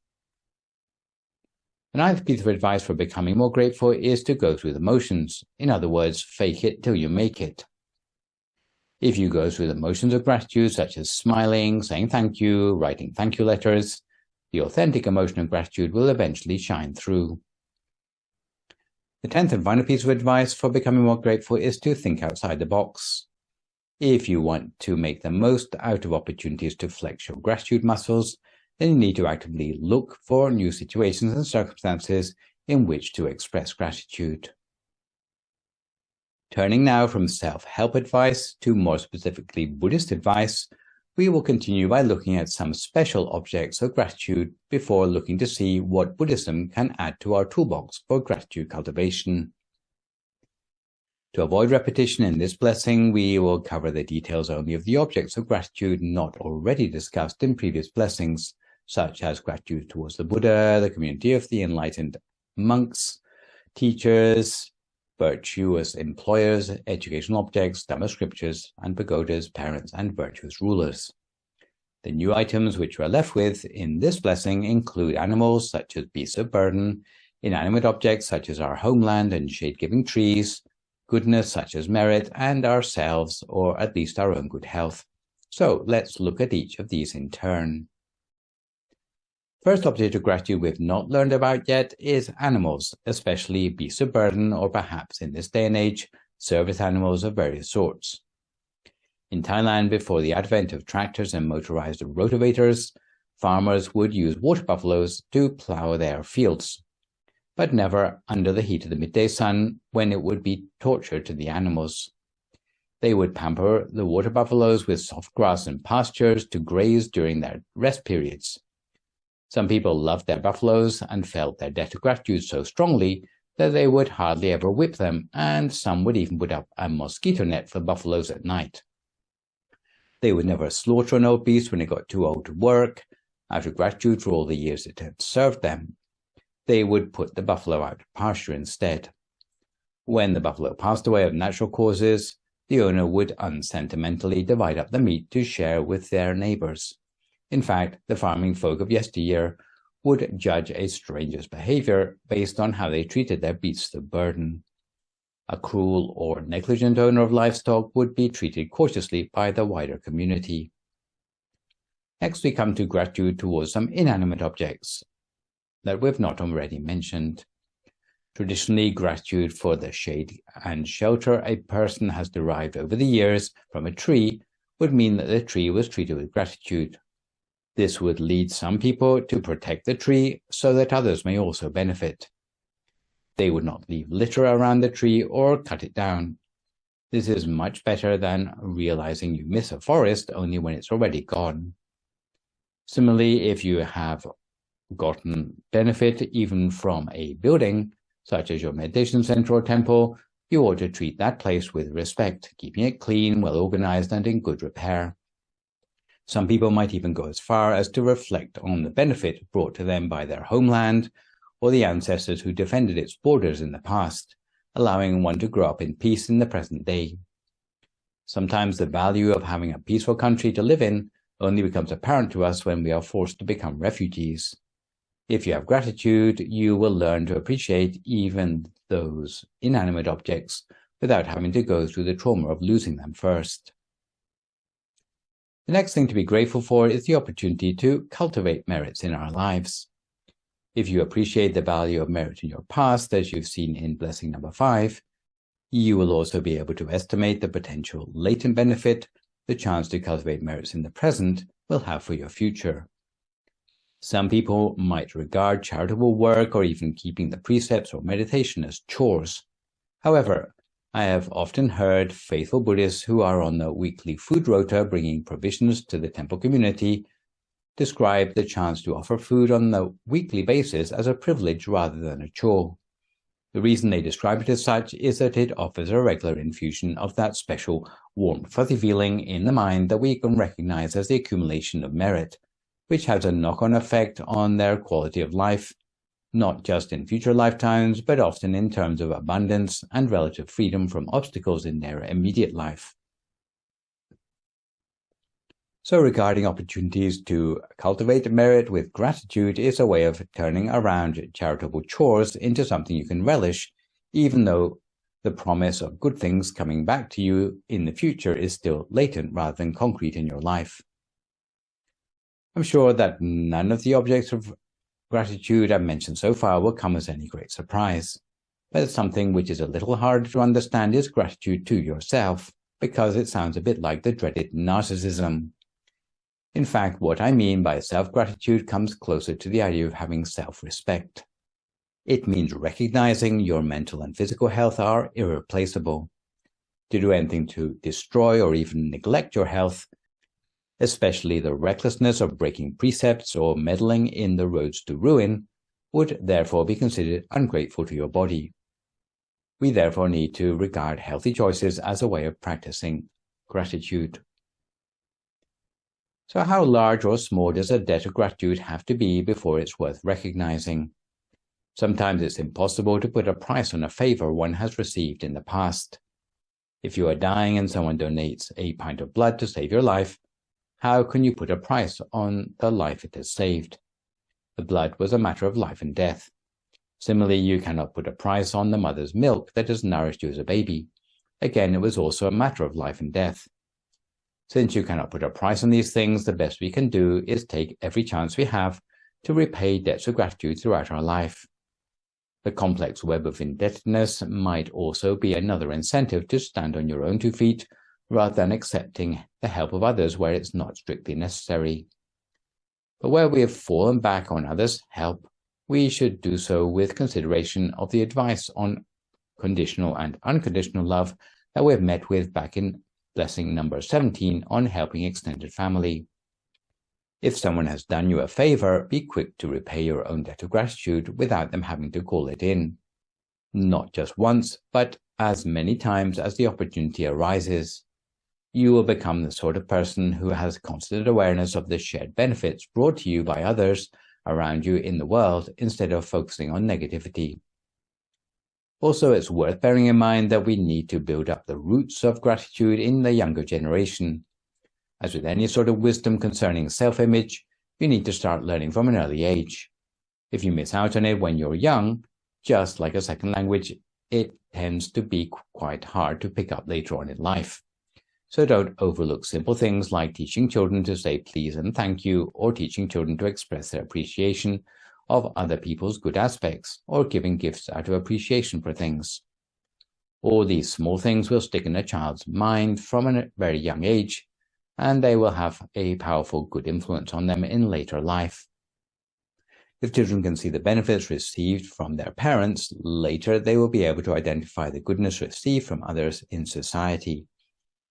The ninth piece of advice for becoming more grateful is to go through the motions. In other words, fake it till you make it. If you go through the motions of gratitude, such as smiling, saying thank you, writing thank you letters, the authentic emotion of gratitude will eventually shine through. The 10th and final piece of advice for becoming more grateful is to think outside the box. If you want to make the most out of opportunities to flex your gratitude muscles, then you need to actively look for new situations and circumstances in which to express gratitude. Turning now from self-help advice to more specifically Buddhist advice, we will continue by looking at some special objects of gratitude before looking to see what Buddhism can add to our toolbox for gratitude cultivation. To avoid repetition in this blessing, we will cover the details only of the objects of gratitude not already discussed in previous blessings, such as gratitude towards the Buddha, the community of the enlightened monks, teachers, virtuous employers, educational objects, Dhamma scriptures, and pagodas, parents, and virtuous rulers. The new items which we are left with in this blessing include animals such as beasts of burden, inanimate objects such as our homeland and shade-giving trees, goodness such as merit, and ourselves, or at least our own good health. So let's look at each of these in turn. First object of gratitude we've not learned about yet is animals, especially beasts of burden, or perhaps in this day and age, service animals of various sorts. In Thailand, before the advent of tractors and motorized rotavators, farmers would use water buffaloes to plow their fields, but never under the heat of the midday sun, when it would be torture to the animals. They would pamper the water buffaloes with soft grass and pastures to graze during their rest periods. Some people loved their buffaloes and felt their debt of gratitude so strongly that they would hardly ever whip them, and some would even put up a mosquito net for buffaloes at night. They would never slaughter an old beast when it got too old to work, out of gratitude for all the years it had served them. They would put the buffalo out to pasture instead. When the buffalo passed away of natural causes, the owner would unsentimentally divide up the meat to share with their neighbors. In fact, the farming folk of yesteryear would judge a stranger's behavior based on how they treated their beasts of burden. A cruel or negligent owner of livestock would be treated cautiously by the wider community. Next, we come to gratitude towards some inanimate objects that we've not already mentioned. Traditionally, gratitude for the shade and shelter a person has derived over the years from a tree would mean that the tree was treated with gratitude. This would lead some people to protect the tree so that others may also benefit. They would not leave litter around the tree or cut it down. This is much better than realizing you miss a forest only when it's already gone. Similarly, if you have gotten benefit even from a building, such as your meditation center or temple, you ought to treat that place with respect, keeping it clean, well organized, and in good repair. Some people might even go as far as to reflect on the benefit brought to them by their homeland or the ancestors who defended its borders in the past, allowing one to grow up in peace in the present day. Sometimes the value of having a peaceful country to live in only becomes apparent to us when we are forced to become refugees. If you have gratitude, you will learn to appreciate even those inanimate objects without having to go through the trauma of losing them first. The next thing to be grateful for is the opportunity to cultivate merits in our lives. If you appreciate the value of merit in your past, as you've seen in blessing number 5, you will also be able to estimate the potential latent benefit the chance to cultivate merits in the present will have for your future. Some people might regard charitable work or even keeping the precepts or meditation as chores. However, I have often heard faithful Buddhists who are on the weekly food rota bringing provisions to the temple community describe the chance to offer food on the weekly basis as a privilege rather than a chore. The reason they describe it as such is that it offers a regular infusion of that special warm, fuzzy feeling in the mind that we can recognize as the accumulation of merit, which has a knock-on effect on their quality of life, not just in future lifetimes, but often in terms of abundance and relative freedom from obstacles in their immediate life. So regarding opportunities to cultivate merit with gratitude is a way of turning around charitable chores into something you can relish, even though the promise of good things coming back to you in the future is still latent rather than concrete in your life. I'm sure that none of the objects of gratitude I've mentioned so far will come as any great surprise, but something which is a little harder to understand is gratitude to yourself, because it sounds a bit like the dreaded narcissism. In fact, what I mean by self-gratitude comes closer to the idea of having self-respect. It means recognizing your mental and physical health are irreplaceable. To do anything to destroy or even neglect your health, especially the recklessness of breaking precepts or meddling in the roads to ruin, would therefore be considered ungrateful to your body. We therefore need to regard healthy choices as a way of practicing gratitude. So how large or small does a debt of gratitude have to be before it's worth recognizing? Sometimes it's impossible to put a price on a favor one has received in the past. If you are dying and someone donates a pint of blood to save your life, how can you put a price on the life it has saved? The blood was a matter of life and death. Similarly, you cannot put a price on the mother's milk that has nourished you as a baby. Again, it was also a matter of life and death. Since you cannot put a price on these things, the best we can do is take every chance we have to repay debts of gratitude throughout our life. The complex web of indebtedness might also be another incentive to stand on your own 2 feet, rather than accepting the help of others where it's not strictly necessary. But where we have fallen back on others' help, we should do so with consideration of the advice on conditional and unconditional love that we have met with back in blessing number 17 on helping extended family. If someone has done you a favor, be quick to repay your own debt of gratitude without them having to call it in. Not just once, but as many times as the opportunity arises. You will become the sort of person who has constant awareness of the shared benefits brought to you by others around you in the world instead of focusing on negativity. Also, it's worth bearing in mind that we need to build up the roots of gratitude in the younger generation. As with any sort of wisdom concerning self-image, you need to start learning from an early age. If you miss out on it when you're young, just like a second language, it tends to be quite hard to pick up later on in life. So don't overlook simple things like teaching children to say please and thank you, or teaching children to express their appreciation of other people's good aspects, or giving gifts out of appreciation for things. All these small things will stick in a child's mind from a very young age, and they will have a powerful good influence on them in later life. If children can see the benefits received from their parents, later they will be able to identify the goodness received from others in society.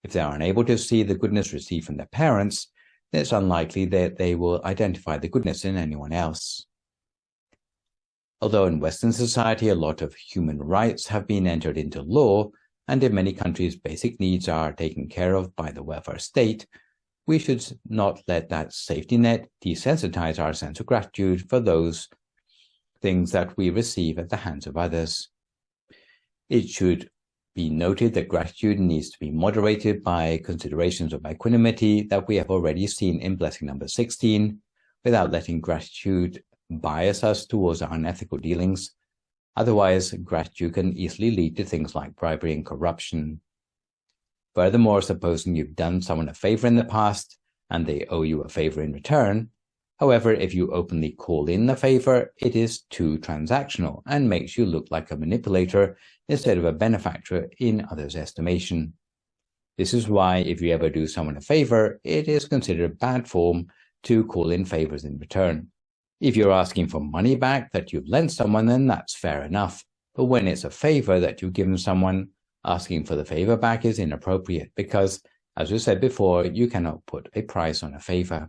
If they are unable to see the goodness received from their parents, then it's unlikely that they will identify the goodness in anyone else. Although in Western society a lot of human rights have been entered into law, and in many countries basic needs are taken care of by the welfare state, we should not let that safety net desensitize our sense of gratitude for those things that we receive at the hands of others. It should Be noted that gratitude needs to be moderated by considerations of equanimity that we have already seen in blessing number 16, without letting gratitude bias us towards our unethical dealings. Otherwise, gratitude can easily lead to things like bribery and corruption. Furthermore, supposing you've done someone a favor in the past and they owe you a favor in return, however, if you openly call in the favor, it is too transactional and makes you look like a manipulator instead of a benefactor in others' estimation. This is why if you ever do someone a favor, it is considered bad form to call in favors in return. If you're asking for money back that you've lent someone, then that's fair enough. But when it's a favor that you've given someone, asking for the favor back is inappropriate because, as we said before, you cannot put a price on a favor.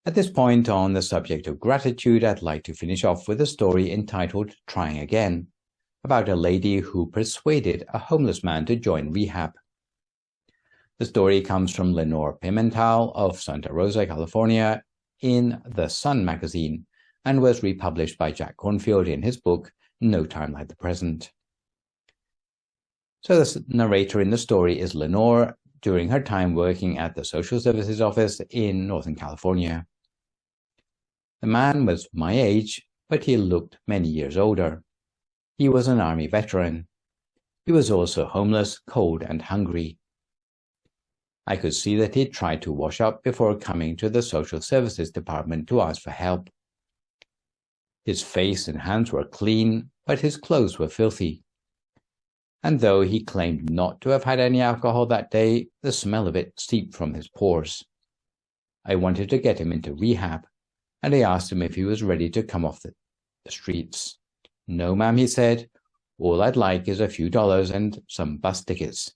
At this point on the subject of gratitude, I'd like to finish off with a story entitled Trying Again, about a lady who persuaded a homeless man to join rehab. The story comes from Lenore Pimental of Santa Rosa, California, in The Sun magazine, and was republished by Jack Cornfield in his book, No Time Like the Present. So the narrator in the story is Lenore during her time working at the Social Services Office in Northern California. The man was my age, but he looked many years older. He was an Army veteran. He was also homeless, cold, and hungry. I could see that he tried to wash up before coming to the Social Services Department to ask for help. His face and hands were clean, but his clothes were filthy. And though he claimed not to have had any alcohol that day, the smell of it seeped from his pores. I wanted to get him into rehab, and I asked him if he was ready to come off the streets. "No, ma'am," he said. "All I'd like is a few dollars and some bus tickets.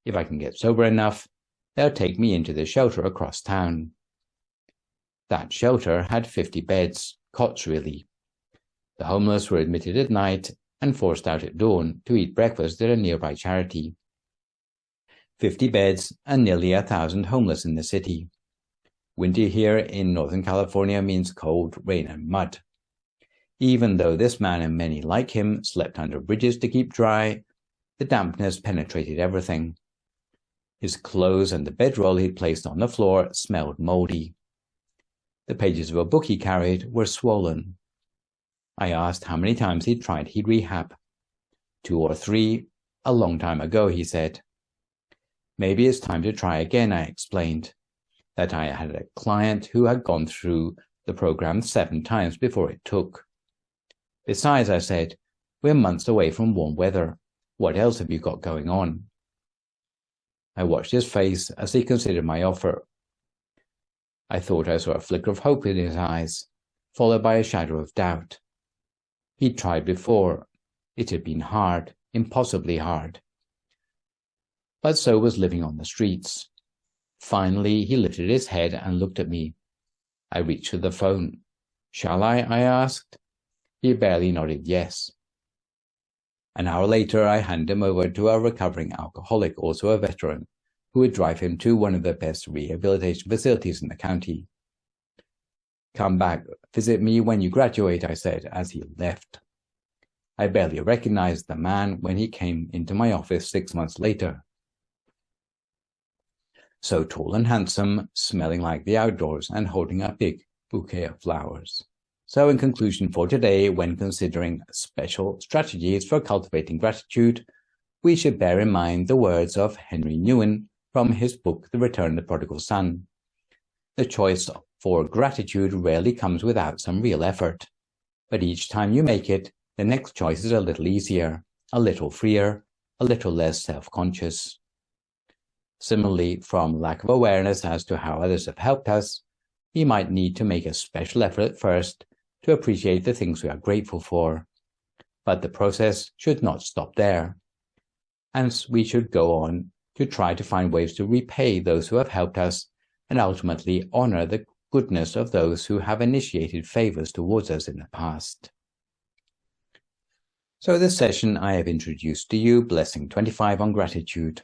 If I can get sober enough, they'll take me into the shelter across town." That shelter had 50 beds, cots really. The homeless were admitted at night and forced out at dawn to eat breakfast at a nearby charity. 50 beds and nearly 1,000 homeless in the city. Winter here in Northern California means cold, rain, and mud. Even though this man and many like him slept under bridges to keep dry, the dampness penetrated everything. His clothes and the bedroll he'd placed on the floor smelled moldy. The pages of a book he carried were swollen. I asked how many times he'd tried rehab. 2 or 3, a long time ago, he said. Maybe it's time to try again, I explained. That I had a client who had gone through the program 7 times before it took. Besides, I said, we're months away from warm weather. What else have you got going on? I watched his face as he considered my offer. I thought I saw a flicker of hope in his eyes, followed by a shadow of doubt. He'd tried before. It had been hard, impossibly hard. But so was living on the streets. Finally, he lifted his head and looked at me. I reached for the phone. "Shall I?" I asked. He barely nodded yes. An hour later, I handed him over to a recovering alcoholic, also a veteran, who would drive him to one of the best rehabilitation facilities in the county. "Come back, visit me when you graduate," I said as he left. I barely recognized the man when he came into my office 6 months later. So tall and handsome, smelling like the outdoors, and holding a big bouquet of flowers. So in conclusion for today, when considering special strategies for cultivating gratitude, we should bear in mind the words of Henry Nouwen from his book, The Return of the Prodigal Son. The choice for gratitude rarely comes without some real effort, but each time you make it, the next choice is a little easier, a little freer, a little less self-conscious. Similarly, from lack of awareness as to how others have helped us, we might need to make a special effort at first to appreciate the things we are grateful for. But the process should not stop there, and we should go on to try to find ways to repay those who have helped us and ultimately honor the goodness of those who have initiated favors towards us in the past. So this session I have introduced to you Blessing 25 on gratitude.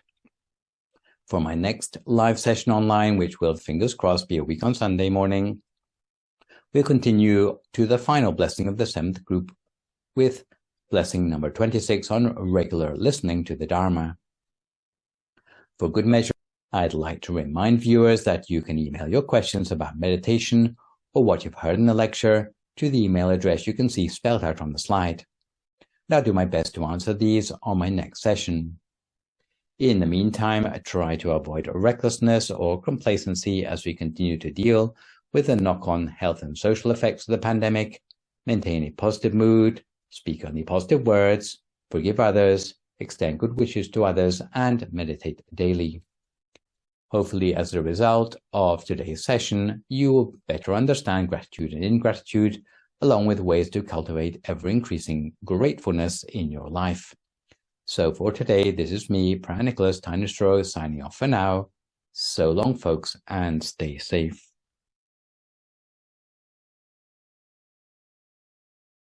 For my next live session online, which will, fingers crossed, be a week on Sunday morning, we'll continue to the final blessing of the 7th group with Blessing number 26 on regular listening to the Dharma. For good measure, I'd like to remind viewers that you can email your questions about meditation or what you've heard in the lecture to the email address you can see spelled out on the slide. And I'll do my best to answer these on my next session. In the meantime, try to avoid recklessness or complacency as we continue to deal with the knock-on health and social effects of the pandemic. Maintain a positive mood, speak only positive words, forgive others, extend good wishes to others, and meditate daily. Hopefully, as a result of today's session, you will better understand gratitude and ingratitude, along with ways to cultivate ever-increasing gratefulness in your life. So for today, this is me, Phra Nicholas Thanissaro, signing off for now. So long, folks, and stay safe.